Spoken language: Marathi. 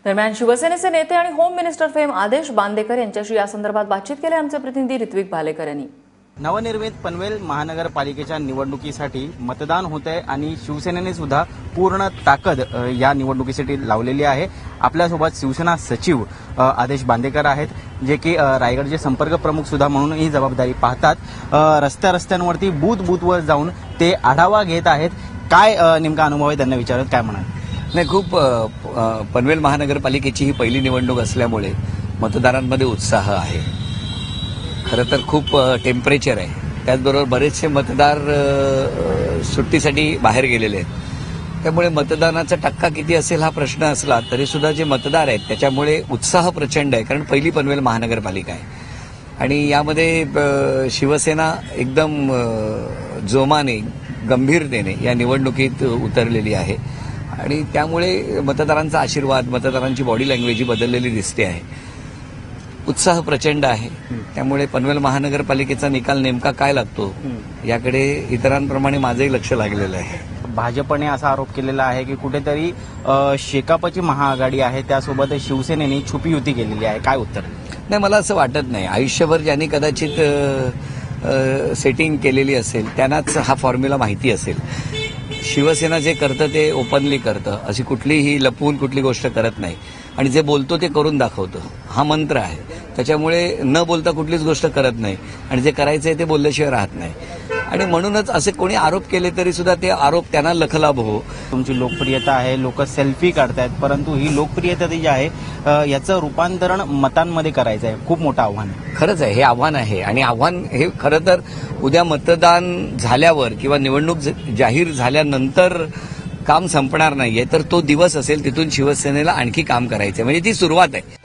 दरम्यान शिवसेनेचे नेते आणि होम मिनिस्टर फेम आदेश बांदेकर यांच्याशी या संदर्भात बातचीत केली आमचे प्रतिनिधी ऋत्विक भालेकर यांनी। नवनिर्मित पनवेल महानगरपालिकेच्या निवडणुकीसाठी मतदान होतंय आणि शिवसेनेने सुद्धा पूर्ण ताकद या निवडणुकीसाठी लावलेली आहे। आपल्यासोबत शिवसेना सचिव आदेश बांदेकर आहेत, जे की रायगडचे संपर्क प्रमुख सुद्धा म्हणून ही जबाबदारी पाहतात। रस्त्यांवरती बूथवर जाऊन ते आढावा घेत आहेत। काय नेमका अनुभव आहे त्यांना विचारत काय म्हणाल? नाही, खूप पनवेल महानगरपालिकेची ही पहिली निवडणूक असल्यामुळे मतदारांमध्ये उत्साह आहे। खरं तर खूप टेम्परेचर आहे, त्याचबरोबर बरेचसे मतदार सुट्टीसाठी बाहेर गेलेले आहेत। त्यामुळे मतदानाचा टक्का किती असेल हा प्रश्न असला तरी सुद्धा जे मतदार आहेत त्याच्यामुळे उत्साह प्रचंड आहे, कारण पहिली पनवेल महानगरपालिका आहे आणि यामध्ये शिवसेना एकदम जोमाने गंभीरतेने या निवडणुकीत उतरलेली आहे आणि त्यामुळे मतदारांचा आशीर्वाद, मतदारांची बॉडी लँग्वेज बदललेली दिसते आहे। उत्साह प्रचंड आहे, त्यामुळे पनवेल महानगरपालिकेचा निकाल नेमका काय लागतो याकडे इतरांप्रमाणे माझंही लक्ष लागलेलं आहे। भाजपने असा आरोप केलेला आहे की कुठेतरी शेकापची महाआघाडी आहे, त्यासोबत शिवसेनेने छुपी युती केलेली आहे। काय उत्तर? नाही, मला असं वाटत नाही। आयुष्यभर ज्यांनी कदाचित सेटिंग केलेली असेल त्यांनाच हा फॉर्म्युला माहिती असेल। शिवसेना जे करतं ते ओपनली करतं, अशी कुठलीही लपवून कुठली गोष्ट करत नाही आणि जे बोलतो ते करून दाखवतो, हा मंत्र आहे। त्याच्यामुळे न बोलता कुठलीच गोष्ट करत नाही आणि जे करायचंय ते बोलल्याशिवाय राहत नाही आणि म्हणूनच असे कोणी आरोप केले तरी सुद्धा ते आरोप त्यांना लखलाभ हो। तुमची लोकप्रियता आहे, लोक सेल्फी काढतायत, परंतु ही लोकप्रियता जी आहे याचं रूपांतरण मतांमध्ये करायचं आहे, खूप मोठं आव्हान आहे। खरंच आहे, हे आव्हान आहे आणि आव्हान हे खरं तर उद्या मतदान झाल्यावर किंवा निवडणूक जाहीर झाल्यानंतर काम संपणार नाहीये, तर तो दिवस असेल, तिथून शिवसेनेला आणखी काम करायचंय, म्हणजे ती सुरुवात आहे।